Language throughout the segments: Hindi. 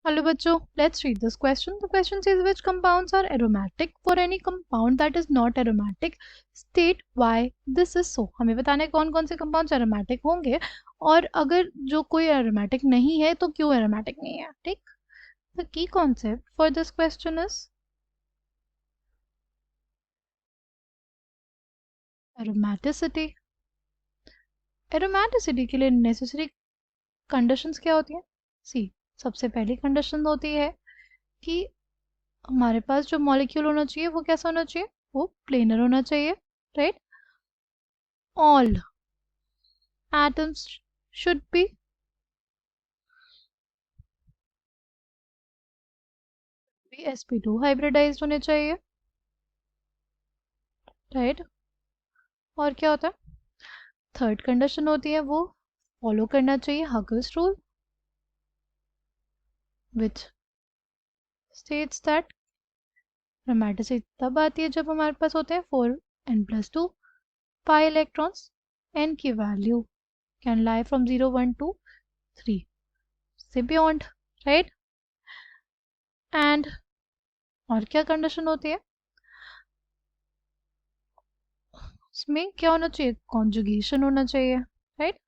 Hello बच्चों, let's read this question. The question says which compounds are aromatic? For any compound that is not aromatic, state why this is so. हमें बताना है कौन कौन से compounds aromatic होंगे और अगर जो कोई aromatic नहीं है तो क्यों aromatic नहीं है. ठीक. The key concept for this question is aromaticity. Aromaticity के लिए necessary conditions क्या होती हैं? See, सबसे पहली condition होती है कि हमारे पास जो मॉलिक्यूल होना चाहिए वो कैसा होना चाहिए, वो प्लेनर होना चाहिए, right. All atoms should be sp2 hybridized होने चाहिए, राइट. और क्या होता है, थर्ड कंडीशन होती है वो फॉलो करना चाहिए Huckel's rule which states that aromaticity तब आती है जब हमारे पास होते हैं 4n+2 पाई इलेक्ट्रॉन्स. n की वैल्यू कैन लाई फ्रॉम 0 1 2 3 से बियॉन्ड, राइट. एंड और क्या कंडीशन होती है, इसमें क्या होना चाहिए, कॉन्जुगेशन होना चाहिए, राइट.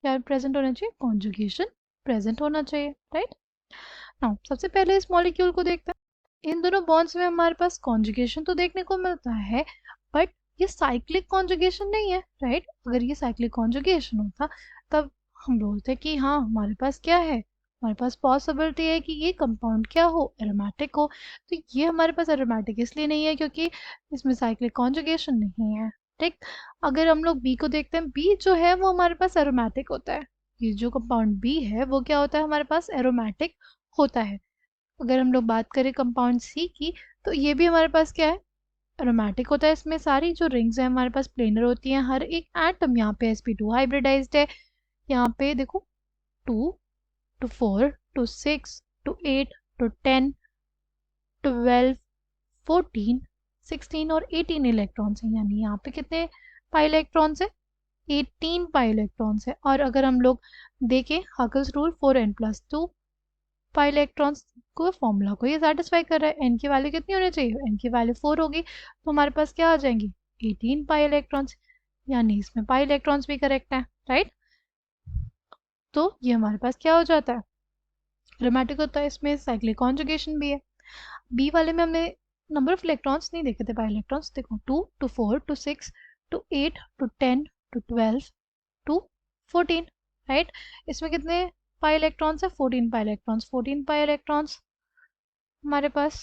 क्या प्रेजेंट होना चाहिए, कॉन्जुगेशन प्रेजेंट होना चाहिए, राइट. नाउ सबसे पहले इस मॉलिक्यूल को देखते हैं. इन दोनों बॉन्ड्स में हमारे पास कॉन्जुगेशन तो देखने को मिलता है बट ये साइक्लिक कॉन्जुगेशन नहीं है, राइट. अगर ये साइक्लिक कॉन्जुगेशन होता तब हम बोलते कि हाँ हमारे पास क्या है, हमारे पास पॉसिबिलिटी है कि ये कंपाउंड क्या हो, एरोमेटिक हो. तो ये हमारे पास एरोमेटिक इसलिए नहीं है क्योंकि इसमें साइक्लिक कॉन्जुगेशन नहीं है, ठीक. अगर हम लोग बी को देखते हैं, बी जो है वो हमारे पास एरोमेटिक होता है. ये जो कंपाउंड बी है वो क्या होता है, हमारे पास एरोमेटिक होता है. अगर हम लोग बात करें कंपाउंड सी की तो ये भी हमारे पास क्या है, एरोमेटिक होता है. इसमें सारी जो रिंग्स हैं हमारे पास प्लेनर होती हैं, हर एक एटम यहाँ पे sp2 हाइब्रिडाइज्ड है. यहाँ पे देखो 2 to 4 to 6 to 8 to 10 12 14 16 और 18 इलेक्ट्रॉन्स हैं. यानी यहाँ पे कितने पाई इलेक्ट्रॉन्स है, 18 पाई इलेक्ट्रॉन्स है. और अगर हम लोग देखें हगल्स रूल 4n+2 पाई इलेक्ट्रॉन्स को फॉर्मूला को ये सेटिस्फाई कर रहा है. एन की वैल्यू कितनी होनी चाहिए, एन की वैल्यू 4 होगी तो हमारे पास क्या आ जाएंगी, 18 पाई इलेक्ट्रॉन्स. यानी इसमें पाई इलेक्ट्रॉन्स भी करेक्ट है, राइट. तो ये हमारे पास क्या हो जाता है, एरोमेटिक होता है. इसमें साइक्लिक कॉन्जुगेशन भी है. बी वाले में हमने नंबर ऑफ इलेक्ट्रॉन्स नहीं देखे थे, पाई इलेक्ट्रॉन्स देखो 2 to 4 to 6 to 8 to 10 to 12 to 14, right. इसमें कितने पाई इलेक्ट्रॉन्स है, 14 पाई इलेक्ट्रॉन्स. 14 पाई इलेक्ट्रॉन्स हमारे पास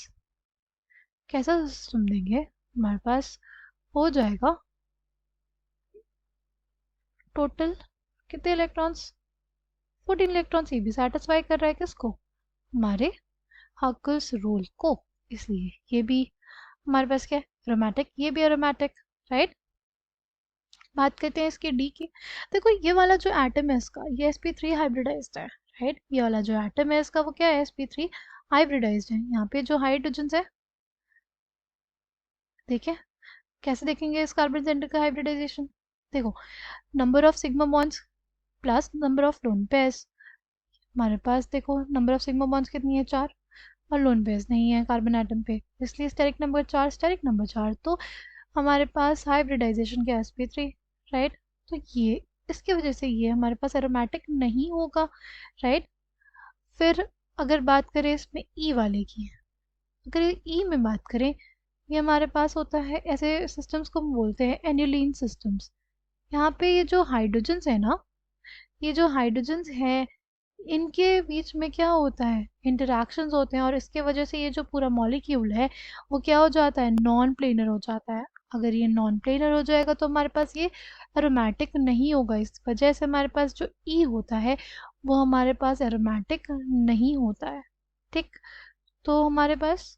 कैसा सिस्टम देंगे, हमारे पास हो जाएगा टोटल कितने इलेक्ट्रॉन्स, 14 इलेक्ट्रॉन्स. ये भी सेटिस्फाई कर रहा है किसको, हमारे हगल्स रूल को. इसलिए ये भी हमारे पास क्या है, एरोमेटिक. ये भी एरोमेटिक, राइट. बात करते हैं इसकी डी की. देखो ये वाला जो एटम है इसका, ये sp3 हाइब्रिडाइज्ड है, राइट. ये वाला जो एटम है इसका वो क्या है, sp3 हाइब्रिडाइज्ड है. यहाँ पे जो हाइड्रोजन है, देखिए कैसे देखेंगे इस कार्बन सेंटर का हाइब्रिडाइजेशन. देखो number of sigma bonds plus number of lone pairs. हमारे पास देखो नंबर ऑफ सिग्मा बॉन्ड्स कितनी है, 4. और लोन पेयर्स नहीं है कार्बन एटम पे, इसलिए स्टेरिक नंबर 4, स्टेरिक नंबर 4. तो हमारे पास हाइब्रिडाइजेशन क्या, sp3, राइट. तो ये इसकी वजह से ये हमारे पास एरोमेटिक नहीं होगा, राइट. फिर अगर बात करें इसमें ई वाले की, अगर ई में बात करें, ये हमारे पास होता है, ऐसे सिस्टम्स को हम बोलते हैं एन्युलीन सिस्टम्स. यहाँ पे ये जो हाइड्रोजन्स है ना, ये जो हाइड्रोजन्स हैं इनके बीच में क्या होता है, इंटरैक्शंस होते हैं और इसके वजह से ये जो पूरा मॉलिक्यूल है वो क्या हो जाता है, नॉन प्लेनर हो जाता है. अगर ये नॉन प्लेनर हो जाएगा तो हमारे पास ये एरोमेटिक नहीं होगा. इस वजह से हमारे पास जो ई होता है वो हमारे पास एरोमेटिक नहीं होता है, ठीक. तो हमारे पास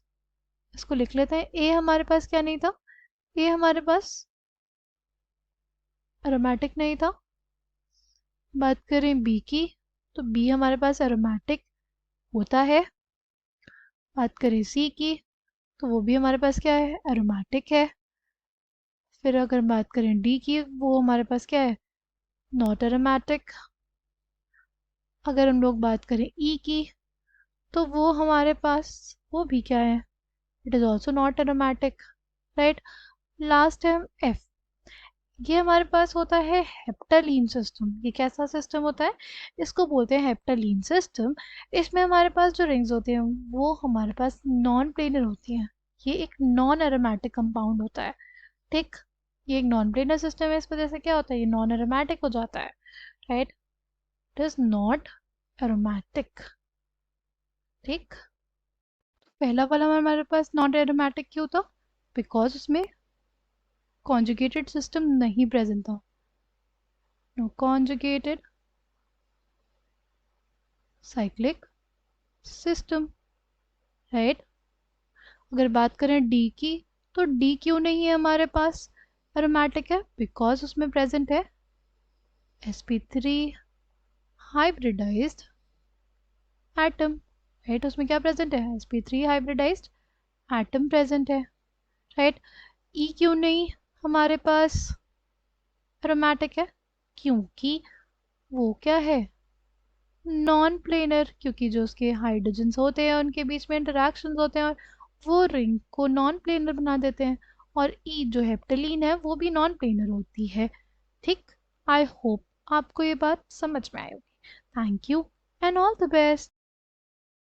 इसको लिख लेते हैं, ए हमारे पास क्या नहीं था, ए हमारे पास एरोमेटिक नहीं था. बात करें बी की तो बी हमारे पास एरोमेटिक होता है. बात करें सी की तो वो भी हमारे पास क्या है, एरोमेटिक है. फिर अगर बात करें डी की वो हमारे पास क्या है, नॉट एरोमेटिक. अगर हम लोग बात करें ई की, तो वो हमारे पास वो भी क्या है, it is also not aromatic, right. Last है एफ, ये हमारे पास होता है हेप्टालीन सिस्टम। ये कैसा सिस्टम होता है, इसको बोलते हैं हेप्टालीन सिस्टम। इसमें हमारे पास जो रिंग्स होते हैं वो हमारे पास नॉन प्लेनर होती हैं। ये एक नॉन एरोमेटिक कंपाउंड होता है, ठीक। ये एक नॉन प्लेनर सिस्टम है, इस वजह से क्या होता है, ये नॉन एरोमेटिक हो जाता है, right. It is not aromatic, ठीक। पहला वाला हमारे पास नॉन एरोमेटिक क्यों था, बिकॉज उसमें कॉन्जुगेटेड सिस्टम नहीं प्रेजेंट था, no conjugated cyclic system, right. अगर बात करें डी की, तो डी क्यों नहीं है हमारे पास एरोमेटिक है, बिकॉज उसमें प्रेजेंट है sp3 हाइब्रिडाइज्ड एटम, राइट। उसमें क्या प्रेजेंट है, sp3 हाइब्रिडाइज्ड एटम प्रेजेंट है, राइट। ई क्यों नहीं हमारे पास एरोमेटिक है, क्योंकि वो क्या है, नॉन प्लेनर, क्योंकि जो उसके हाइड्रोजन्स होते हैं उनके बीच में इंटरेक्शंस होते हैं और वो रिंग को नॉन प्लेनर बना देते हैं। और ई जो हेप्टलीन है वो भी नॉन प्लेनर होती है, ठीक। आई होप आपको ये बात समझ में आई होगी। Thank you and all the best.